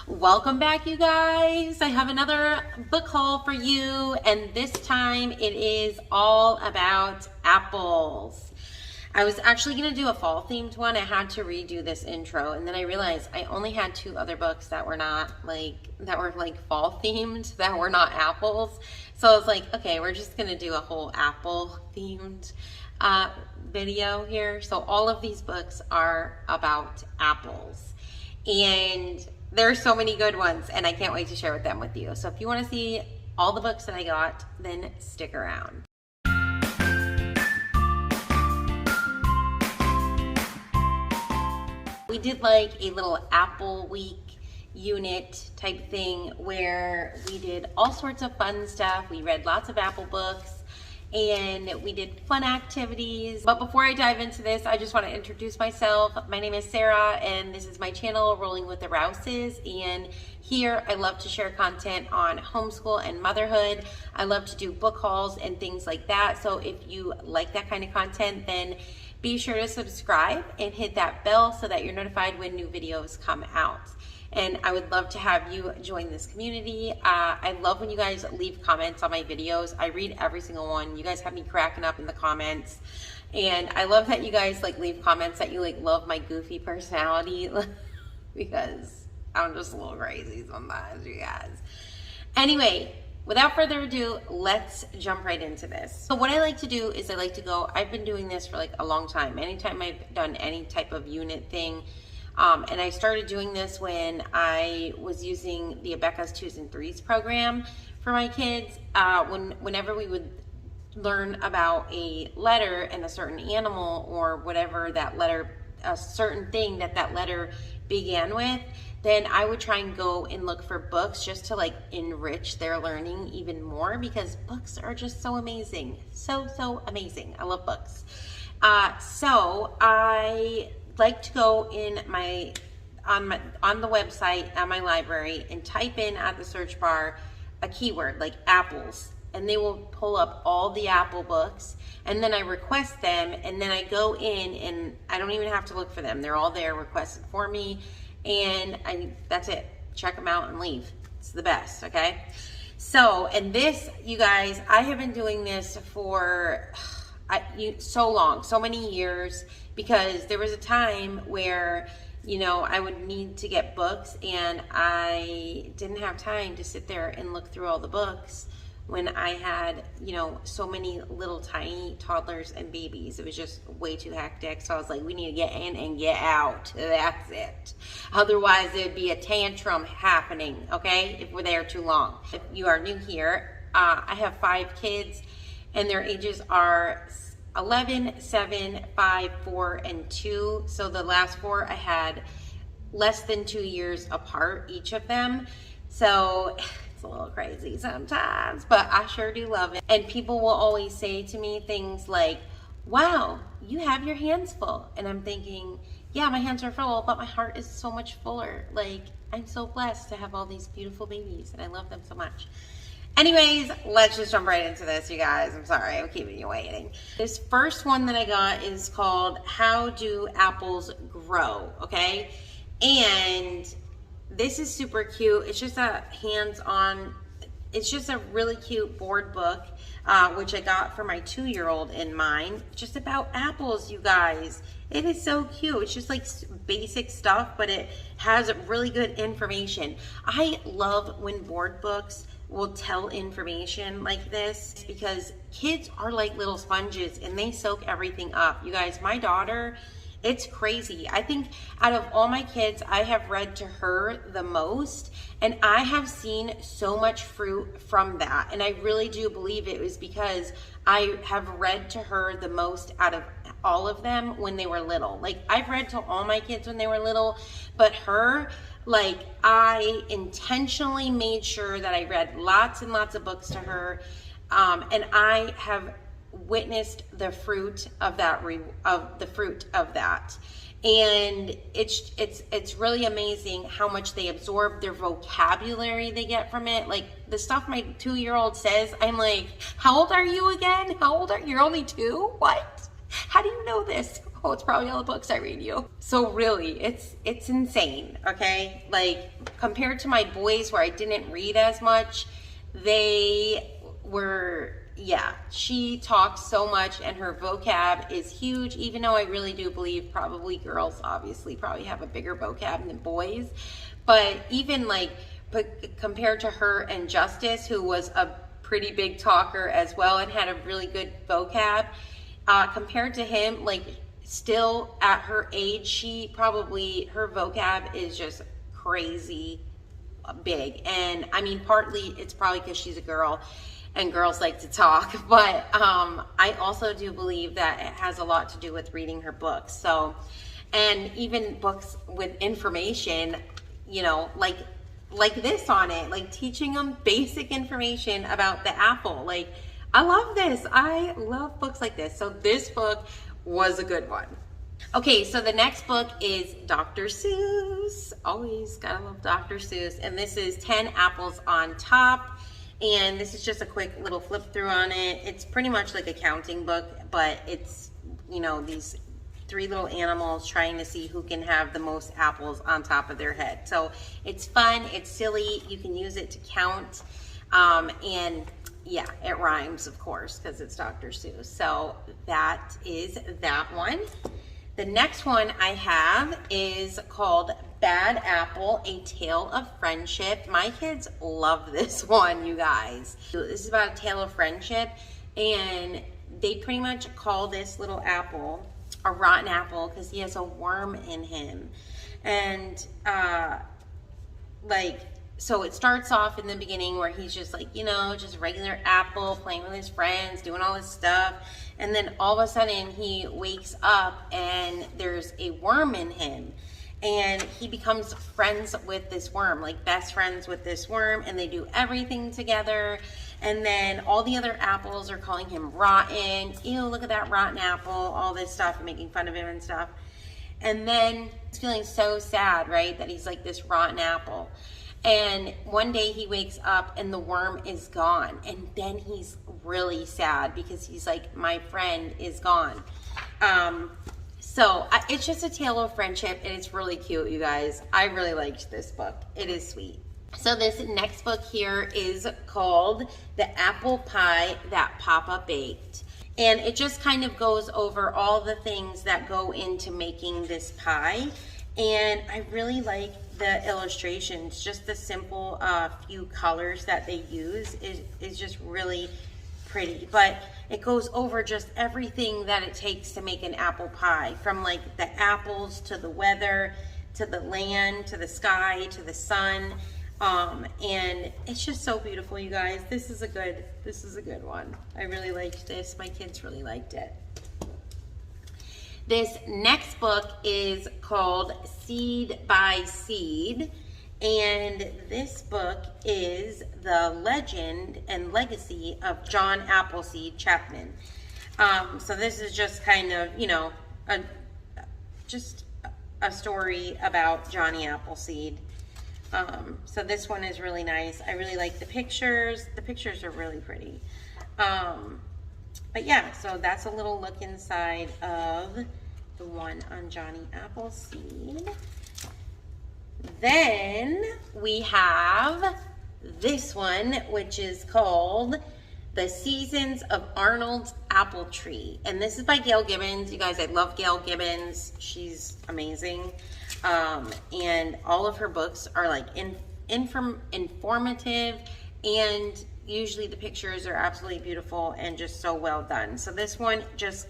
Welcome back, you guys. I have another book haul for you, and this time it is all about apples. I was actually going to do a fall themed one. I had to redo this intro, and then I realized I only had two other books that were not fall themed, that were not apples. So I was like, okay, we're just going to do a whole apple themed video here. So all of these books are about apples, and there are so many good ones, and I can't wait to share them with you. So if you want to see all the books that I got, then stick around. We did like a little Apple Week unit type thing where we did all sorts of fun stuff. We read lots of Apple books and we did fun activities. But before I dive into this, I just want to introduce myself. My name is Sarah, and this is my channel, Rolling with the Rouses. And here I love to share content on homeschool and motherhood. I love to do book hauls and things like that. So if you like that kind of content, then be sure to subscribe and hit that bell so that you're notified when new videos come out. And I would love to have you join this community. I love when you guys leave comments on my videos. I read every single one. You guys have me cracking up in the comments. And I love that you guys leave comments that you love my goofy personality because I'm just a little crazy sometimes, you guys. Anyway, without further ado, let's jump right into this. So what I like to do is I've been doing this for a long time. Anytime I've done any type of unit thing, and I started doing this when I was using the EBOOKS 2s and 3s program for my kids. Whenever we would learn about a letter and a certain animal or whatever that letter, a certain thing that letter began with, then I would try and go and look for books just to enrich their learning even more, because books are just so amazing. So amazing. I love books. So I like to go in on the website at my library and type in at the search bar a keyword like apples, and they will pull up all the Apple books, and then I request them, and then I go in and I don't even have to look for them. They're all there requested for me, and that's it. Check them out and leave. It's the best, okay? So, and this, you guys, I have been doing this for so long, so many years, because there was a time where, I would need to get books and I didn't have time to sit there and look through all the books when I had, so many little tiny toddlers and babies. It was just way too hectic. So I was like, we need to get in and get out. That's it. Otherwise, there'd be a tantrum happening, okay, if we're there too long. If you are new here, I have 5 kids, and their ages are 11, 7, 5, 4, and 2. So the last 4 I had less than 2 years apart, each of them. So it's a little crazy sometimes, but I sure do love it. And people will always say to me things like, wow, you have your hands full. And I'm thinking, yeah, my hands are full, but my heart is so much fuller. I'm so blessed to have all these beautiful babies, and I love them so much. Anyways, let's just jump right into this, you guys. I'm sorry, I'm keeping you waiting. This first one that I got is called How Do Apples Grow, okay? And this is super cute. It's just a hands-on, it's just a really cute board book, which I got for my 2-year-old in mind. Just about apples, you guys. It is so cute. It's just basic stuff, but it has really good information. I love when board books will tell information like this, because kids are like little sponges and they soak everything up. You guys, my daughter, it's crazy. I think out of all my kids, I have read to her the most, and I have seen so much fruit from that. And I really do believe it was because I have read to her the most out of all of them when they were little. I've read to all my kids when they were little, but her, I intentionally made sure that I read lots and lots of books to her, and I have witnessed the fruit of that. And it's really amazing how much they absorb, their vocabulary they get from it. The stuff my 2-year-old says, I'm like, how old are you again? You're only 2? What? How do you know this? Oh, it's probably all the books I read you. So really, it's insane, okay? Like, compared to my boys where I didn't read as much, they were, yeah, she talks so much and her vocab is huge, even though I really do believe probably girls obviously probably have a bigger vocab than boys. But even like, compared to her and Justice, who was a pretty big talker as well and had a really good vocab, compared to him, like, still at her age, her vocab is just crazy big. And I mean, partly it's probably because she's a girl and girls like to talk, but I also do believe that it has a lot to do with reading her books. So, and even books with information, you know, like this on it, like teaching them basic information about the apple. Like, I love this. I love books like this. So this book was a good one. Okay, so the next book is Dr. Seuss. Always gotta love Dr. Seuss. And this is 10 Apples on Top. And this is just a quick little flip through on it. It's pretty much like a counting book, but it's, you know, these 3 little animals trying to see who can have the most apples on top of their head. So it's fun, it's silly, you can use it to count, and yeah, it rhymes, of course, because it's Dr. Seuss. So that is that one. The next one I have is called Bad Apple, A Tale of Friendship. My kids love this one, you guys. This is about a tale of friendship, and they pretty much call this little apple a rotten apple because he has a worm in him. And like, so it starts off in the beginning where he's just like, you know, just regular apple, playing with his friends, doing all this stuff. And then all of a sudden he wakes up and there's a worm in him. And he becomes friends with this worm, like best friends with this worm, and they do everything together. And then all the other apples are calling him rotten. Ew, look at that rotten apple, all this stuff, and making fun of him and stuff. And then he's feeling so sad, right, that he's like this rotten apple. And one day he wakes up and the worm is gone. And then he's really sad because he's like, my friend is gone. So it's just a tale of friendship, and it's really cute, you guys. I really liked this book. It is sweet. So this next book here is called The Apple Pie That Papa Baked. And it just kind of goes over all the things that go into making this pie. And I really like the illustrations. Just the simple few colors that they use is just really pretty. But it goes over just everything that it takes to make an apple pie, from like the apples to the weather, to the land, to the sky, to the sun. And it's just so beautiful, you guys. This is a good one. I really liked this. My kids really liked it. This next book is called Seed by Seed, and this book is the legend and legacy of John Appleseed Chapman. So this is just kind of, you know, just a story about Johnny Appleseed. So this one is really nice. I really like the pictures. The pictures are really pretty. But yeah, so that's a little look inside of the one on Johnny Appleseed. Then we have this one, which is called The Seasons of Arnold's Apple Tree. And this is by Gail Gibbons. You guys, I love Gail Gibbons. She's amazing. And all of her books are like informative, and usually the pictures are absolutely beautiful and just so well done. So this one just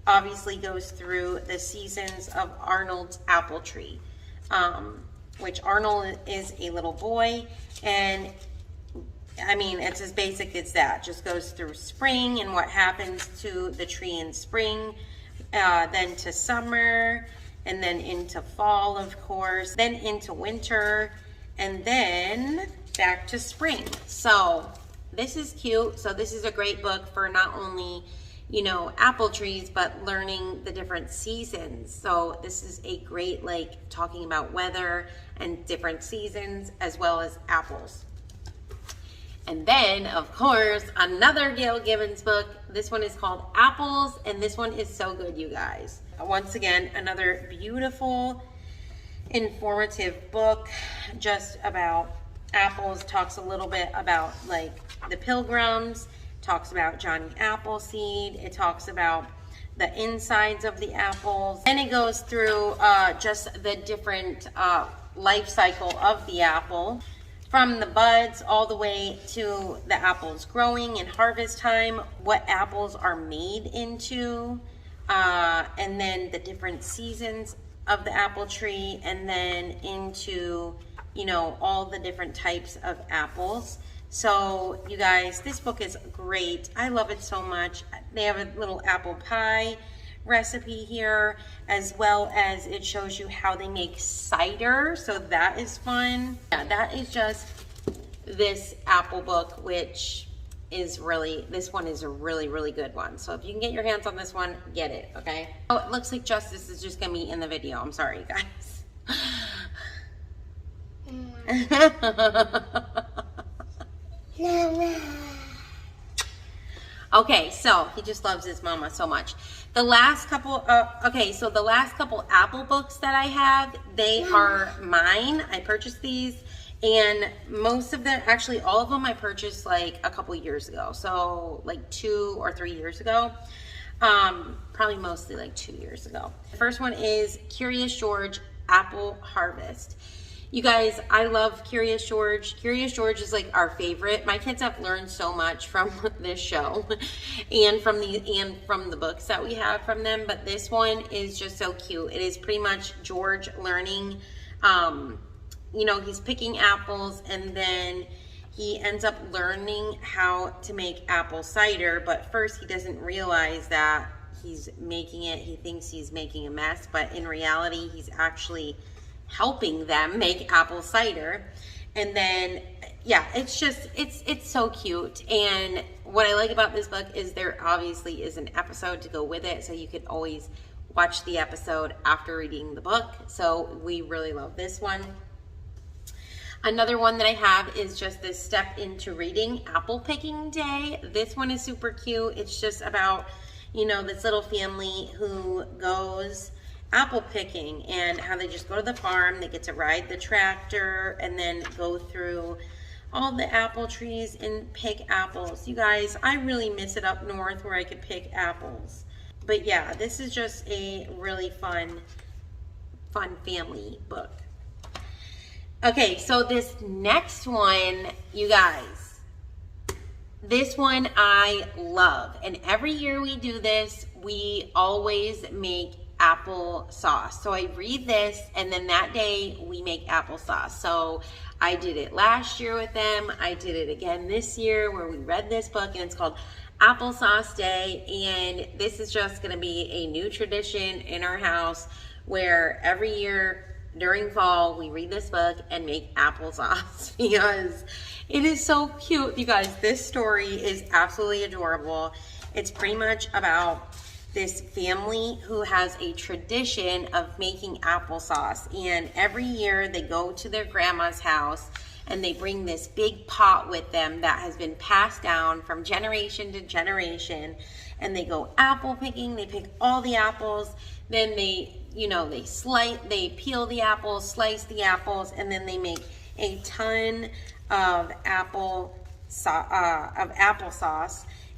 obviously goes through the seasons of Arnold's apple tree, which Arnold is a little boy, and I mean, it's as basic as that. Just goes through spring and what happens to the tree in spring, then to summer, and then into fall, of course, then into winter, and then back to spring. So this is cute. So this is a great book for not only, you know, apple trees, but learning the different seasons. So this is a great, like, talking about weather and different seasons as well as apples. And then, of course, another Gail Gibbons book. This one is called Apples, and this one is so good, you guys. once again, another beautiful, informative book just about apples. Talks a little bit about like the Pilgrims, talks about Johnny Appleseed, it talks about the insides of the apples, and it goes through just the different life cycle of the apple, from the buds all the way to the apples growing and harvest time, what apples are made into, and then the different seasons of the apple tree, and then into, you know, all the different types of apples. So you guys, this book is great. I love it so much. They have a little apple pie recipe here, as well as it shows you how they make cider, so that is fun. Yeah, that is just this apple book, which is really, this one is a really, really good one. So if you can get your hands on this one, get it, okay? Oh, it looks like Justice is just gonna be in the video. I'm sorry, guys. Okay, so he just loves his mama so much. The last couple, so the last couple Apple books that I have, they are mine. I purchased these, and most of them, actually all of them, I purchased like a couple years ago. So like 2 or 3 years ago. Probably mostly like 2 years ago. The first one is Curious George Apple Harvest. You guys, I love Curious George. Curious George is like our favorite. My kids have learned so much from this show and from the books that we have from them, but this one is just so cute. It is pretty much George learning, you know, he's picking apples, and then he ends up learning how to make apple cider, but first he doesn't realize that he's making it. He thinks he's making a mess, but in reality, he's actually helping them make apple cider. And then, yeah, it's just, it's so cute. And what I like about this book is there obviously is an episode to go with it, so you could always watch the episode after reading the book. So we really love this one. Another one that I have is just this Step Into Reading Apple Picking Day. This one is super cute. It's just about, you know, this little family who goes apple picking, and how they just go to the farm, they get to ride the tractor and then go through all the apple trees and pick apples. You guys, I really miss it up north where I could pick apples. But yeah, this is just a really fun family book. Okay, so this next one, you guys, this one I love, and every year we do this, we always make applesauce. So I read this, and then that day we make applesauce. So I did it last year with them. I did it again this year where we read this book, and it's called Applesauce Day. And this is just going to be a new tradition in our house where every year during fall we read this book and make applesauce because it is so cute. You guys, this story is absolutely adorable. It's pretty much about this family who has a tradition of making applesauce, and every year they go to their grandma's house and they bring this big pot with them that has been passed down from generation to generation, and they go apple picking. They pick all the apples, then they, you know, they peel the apples, slice the apples, and then they make a ton of applesauce.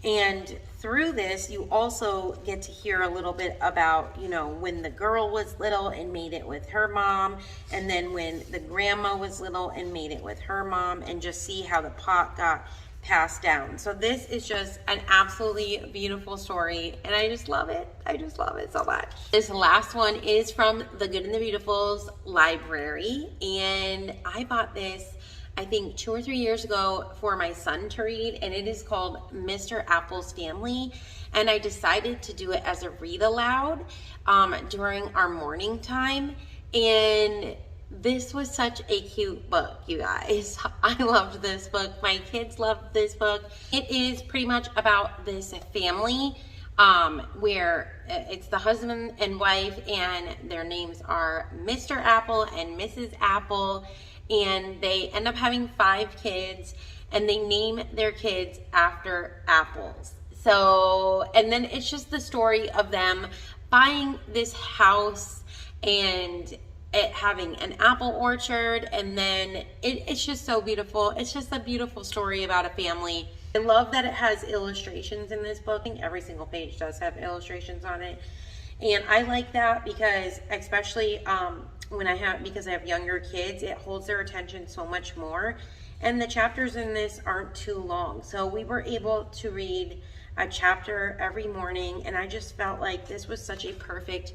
And through this, you also get to hear a little bit about, you know, when the girl was little and made it with her mom, and then when the grandma was little and made it with her mom, and just see how the pot got passed down. So this is just an absolutely beautiful story, and I just love it. I just love it so much. This last one is from the Good and the Beautiful's library, and I bought this I think 2 or 3 years ago for my son to read, and it is called Mr. Apple's Family, and I decided to do it as a read aloud during our morning time, and this was such a cute book, you guys. I loved this book. My kids loved this book. It is pretty much about this family where it's the husband and wife, and their names are Mr. Apple and Mrs. Apple, and they end up having 5 kids, and they name their kids after apples. So, and then it's just the story of them buying this house and it having an apple orchard, and then it's just so beautiful. It's just a beautiful story about a family. I love that it has illustrations in this book. I think every single page does have illustrations on it, and I like that because especially because I have younger kids, it holds their attention so much more. And the chapters in this aren't too long, so we were able to read a chapter every morning, and I just felt like this was such a perfect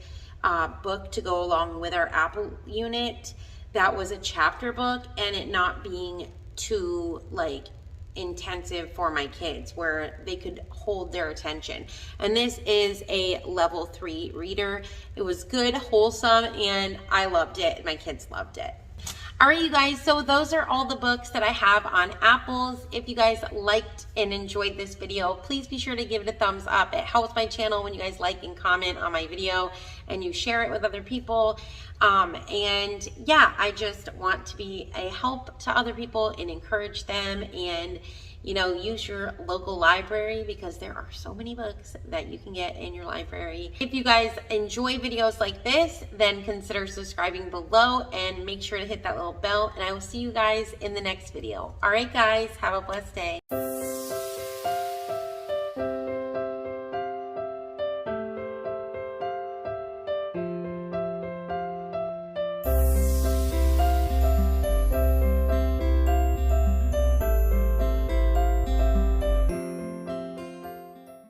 book to go along with our Apple unit. That was a chapter book, and it not being too like intensive for my kids, where they could hold their attention. And this is a level 3 reader. It was good, wholesome, and I loved it. My kids loved it. All right, you guys, so those are all the books that I have on apples. If you guys liked and enjoyed this video, please be sure to give it a thumbs up. It helps my channel when you guys like and comment on my video and you share it with other people. And yeah, I just want to be a help to other people and encourage them, and you know, use your local library because there are so many books that you can get in your library. If you guys enjoy videos like this, then consider subscribing below and make sure to hit that little bell, and I will see you guys in the next video. All right, guys, have a blessed day.